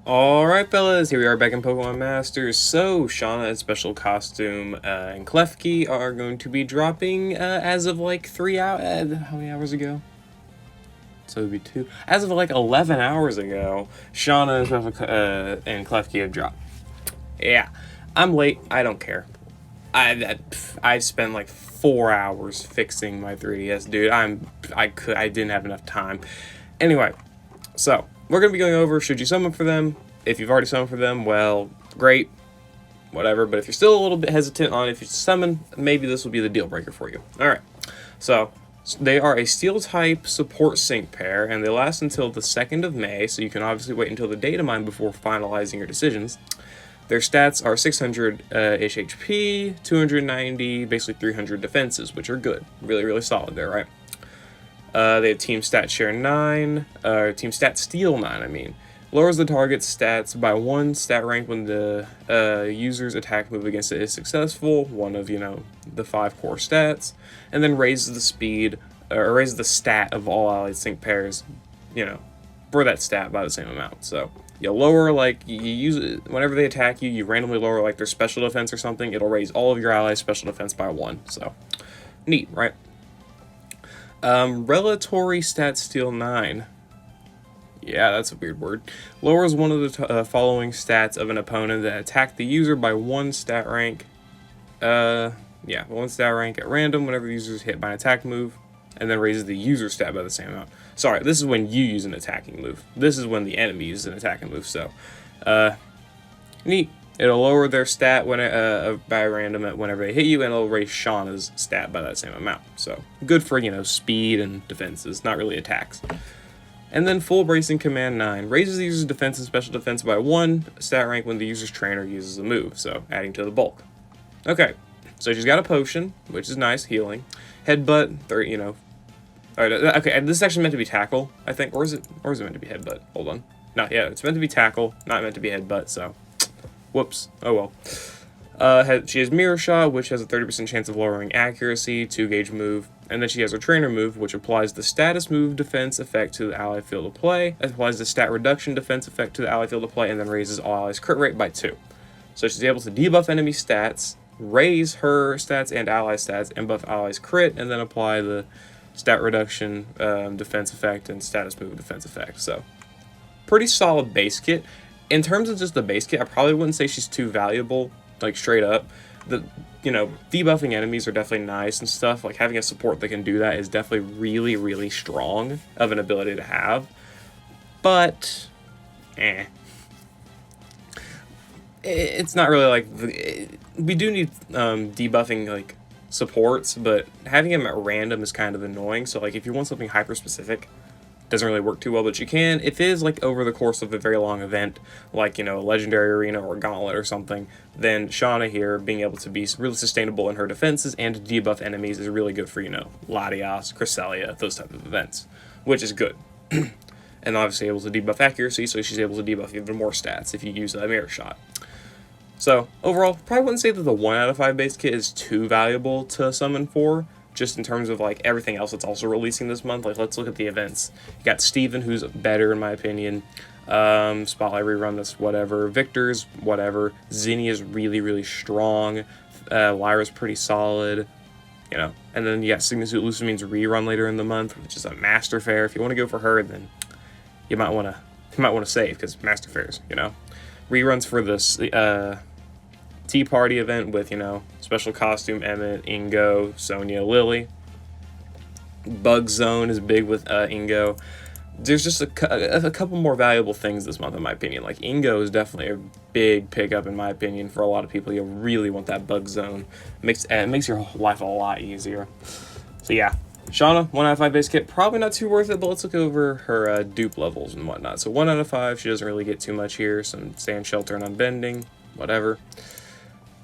Alright fellas, here we are back in Pokemon Masters. So, Shauna, Special Costume, and Klefki are going to be dropping, as of like 3 hours, how many hours ago? So it would be 2, as of like 11 hours ago, Shauna and Klefki have dropped. Yeah, I'm late, I don't care. I spent like 4 hours fixing my 3DS, dude. I didn't have enough time. Anyway, so we're gonna be going over, should you summon for them? If you've already summoned for them, well, great, whatever. But if you're still a little bit hesitant on if you summon, maybe this will be the deal breaker for you. All right, so they are a Steel type support sync pair, and they last until the 2nd of May. So you can obviously wait until the data mine before finalizing your decisions. Their stats are 600-ish HP, 290, basically 300 defenses, which are good. Really, really solid there, right? They have Team Stat Share 9, Team Stat Steal 9, I mean. Lowers the target's stats by 1 stat rank when the user's attack move against it is successful, one of, the 5 core stats, and then raises the speed, or raises the stat of all allied sync pairs, for that stat by the same amount. So, you lower, you use it, whenever they attack you, you randomly lower, their special defense or something, it'll raise all of your allies' special defense by 1, so, neat, right? Relatory Stat Steal 9. Yeah, that's a weird word. Lowers one of the following stats of an opponent that attacked the user by 1 stat rank. 1 stat rank at random whenever the user is hit by an attack move, and then raises the user stat by the same amount. Sorry, this is when you use an attacking move. This is when the enemy uses an attacking move, so, neat. It'll lower their stat by random whenever they hit you, and it'll raise Shauna's stat by that same amount. So, good for, speed and defenses, not really attacks. And then Full Bracing Command 9. Raises the user's defense and special defense by 1 stat rank when the user's trainer uses a move, so adding to the bulk. Okay, so she's got a potion, which is nice, healing. Headbutt, Alright, okay, and this is actually meant to be Tackle, I think, or is it meant to be Headbutt? Hold on. No, yeah, it's meant to be Tackle, not meant to be Headbutt, so... Whoops. Oh well. She has Mirror Shot, which has a 30% chance of lowering accuracy, 2-gauge move. And then she has her Trainer move, which applies the status move defense effect to the ally field of play, applies the stat reduction defense effect to the ally field of play, and then raises all allies' crit rate by 2. So she's able to debuff enemy stats, raise her stats and ally stats, and buff allies' crit, and then apply the stat reduction defense effect and status move defense effect. So, pretty solid base kit. In terms of just the base kit, I probably wouldn't say she's too valuable, straight up. Debuffing enemies are definitely nice and stuff. Having a support that can do that is definitely really, really strong of an ability to have. But, it's not really we do need debuffing supports, but having them at random is kind of annoying. So if you want something hyper specific, doesn't really work too well, but you can, if it is over the course of a very long event, a legendary arena or a gauntlet or something, then Shauna here being able to be really sustainable in her defenses and to debuff enemies is really good for, Latias, Cresselia, those type of events, which is good. And obviously able to debuff accuracy, so she's able to debuff even more stats if you use a Mirror Shot. So, overall, probably wouldn't say that the 1 out of 5 base kit is too valuable to summon for, just in terms of everything else that's also releasing this month. Let's look at the events. You got Steven, who's better in my opinion. Spotlight Rerun, that's whatever. Victor's whatever. Zinni is really, really strong. Lyra's pretty solid. And then you got Sigma Suit Lucamine's Rerun later in the month, which is a Master Fair. If you want to go for her, then you might want to save, because Master Fairs, Reruns for this Tea Party event with, Special Costume, Emmett, Ingo, Sonia, Lily. Bug Zone is big with Ingo. There's just a couple more valuable things this month, in my opinion. Ingo is definitely a big pickup, in my opinion, for a lot of people. You really want that Bug Zone. It makes your life a lot easier. So yeah, Shauna, 1 out of 5 base kit, probably not too worth it, but let's look over her dupe levels and whatnot. So 1 out of 5, she doesn't really get too much here. Some Stand, Shelter, and Unbending, whatever.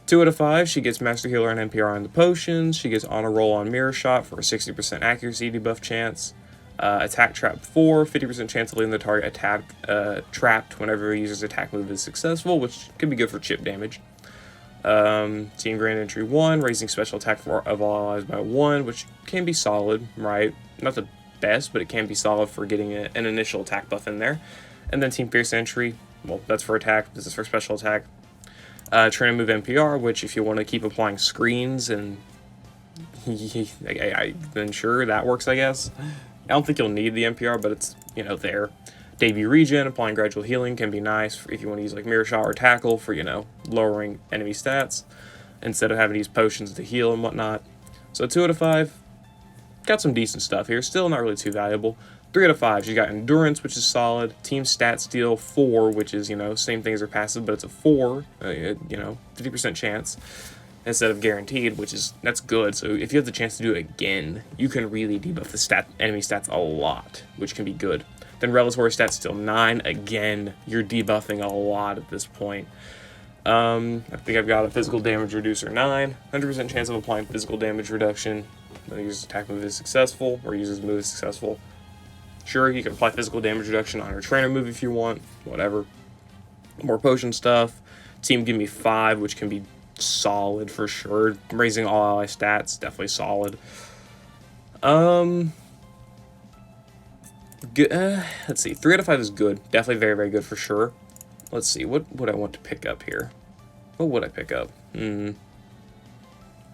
2 out of 5, she gets Master Healer and NPR on the potions. She gets Honor Roll on Mirror Shot for a 60% accuracy debuff chance. Attack Trap 4, 50% chance of leaving the target trapped whenever a user's attack move is successful, which could be good for chip damage. Team Grand Entry 1, raising special attack of all allies by 1, which can be solid, right? Not the best, but it can be solid for getting an initial attack buff in there. And then Team Fierce Entry, Well, that's for attack. This is for special attack. Trainer move NPR, which if you want to keep applying screens and then sure, that works, I guess. I don't think you'll need the NPR, but it's, you know, there. Debut regen, applying gradual healing can be nice if you want to use like Mirror Shot or Tackle for, you know, lowering enemy stats instead of having to use potions to heal and whatnot. So 2 out of 5, got some decent stuff here. Still not really too valuable. 3 out of 5, you got Endurance, which is solid. Team Stat Steal 4, which is, you know, same thing as her passive, but it's a 4, you know, 50% chance instead of guaranteed, which is, that's good. So if you have the chance to do it again, you can really debuff the enemy stats a lot, which can be good. Then Relatory Stat Steal 9, again, you're debuffing a lot at this point. I think I've got a Physical Damage Reducer 9, 100% chance of applying physical damage reduction. The user's attack move is successful, or user's move is successful. Sure, you can apply physical damage reduction on her trainer move if you want, whatever. More potion stuff. Team Give Me 5, which can be solid for sure. Raising all ally stats, definitely solid. Good. Let's see, 3 out of 5 is good. Definitely very, very good for sure. Let's see, what would I want to pick up here? What would I pick up? What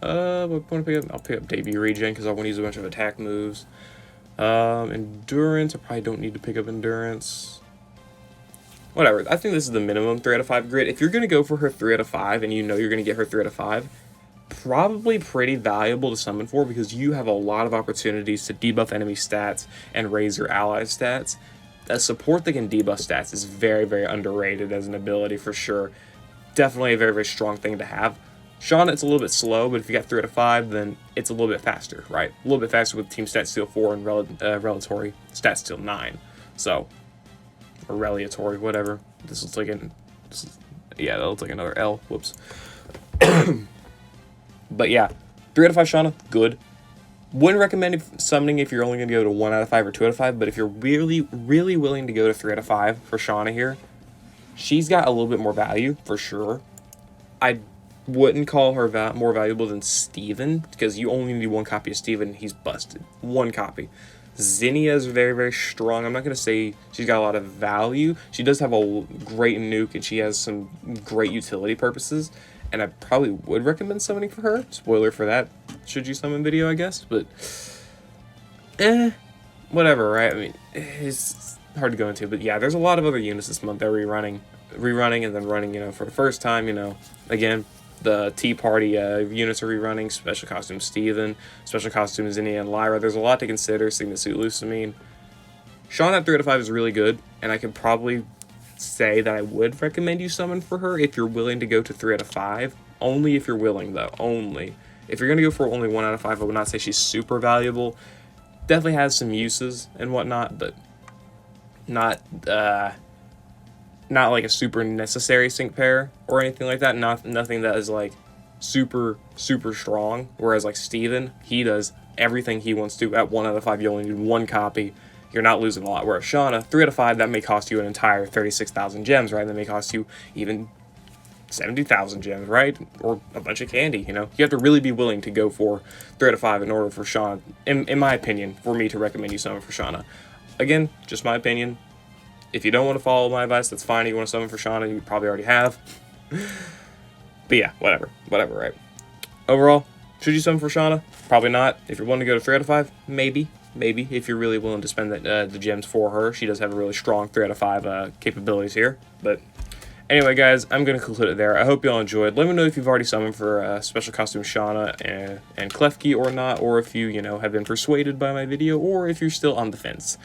want to pick up? I'll pick up Debut Regen because I want to use a bunch of attack moves. Endurance, I probably don't need to pick up Endurance. Whatever, I think this is the minimum 3 out of 5 grid. If you're going to go for her 3 out of 5 and you know you're going to get her 3 out of 5, probably pretty valuable to summon for because you have a lot of opportunities to debuff enemy stats and raise your ally stats. A support that can debuff stats is very, very underrated as an ability for sure. Definitely a very, very strong thing to have. Shauna, it's a little bit slow, but if you got 3 out of 5, then it's a little bit faster, right? A little bit faster with Team Stat Steal 4 and Relatory Stat Steal 9. So, or Reliatory, whatever. This looks like yeah, that looks like another L. Whoops. But yeah, 3 out of 5 Shauna, good. Wouldn't recommend summoning if you're only going to go to 1 out of 5 or 2 out of 5, but if you're really, really willing to go to 3 out of 5 for Shauna here, she's got a little bit more value, for sure. I wouldn't call her more valuable than Steven, because you only need 1 copy of Steven, and he's busted. 1 copy. Zinnia is very, very strong. I'm not going to say she's got a lot of value. She does have a great nuke, and she has some great utility purposes, and I probably would recommend summoning for her. Spoiler for that, should you summon video, I guess, but whatever, right? I mean, it's hard to go into, but yeah, there's a lot of other units this month that are rerunning and then running, you know, for the first time, you know, again, the Tea Party units are rerunning, Special Costume Steven, Special Costume Zinnia and Lyra. There's a lot to consider, Sigma Suit Lusamine. Shauna at 3 out of 5 is really good, and I could probably say that I would recommend you summon for her if you're willing to go to 3 out of 5. Only if you're willing, though. Only. If you're going to go for only 1 out of 5, I would not say she's super valuable. Definitely has some uses and whatnot, but not like a super necessary sync pair or anything like that. Nothing that is like super, super strong. Whereas like Steven, he does everything he wants to. At 1 out of 5, you only need 1 copy. You're not losing a lot. Whereas Shauna, 3 out of 5, that may cost you an entire 36,000 gems, right? That may cost you even 70,000 gems, right? Or a bunch of candy, you know? You have to really be willing to go for 3 out of 5 in order for Shauna, in my opinion, for me to recommend you summon for Shauna. Again, just my opinion. If you don't want to follow my advice, that's fine. You want to summon for Shauna, you probably already have. But yeah, whatever, right? Overall, should you summon for Shauna? Probably not. If you're willing to go to 3 out of 5, maybe, if you're really willing to spend the gems for her. She does have a really strong 3 out of 5 capabilities here. But anyway, guys, I'm going to conclude it there. I hope you all enjoyed. Let me know if you've already summoned for Special Costume Shauna and Klefki or not, or if you know, have been persuaded by my video, or if you're still on the fence.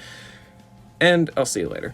And I'll see you later.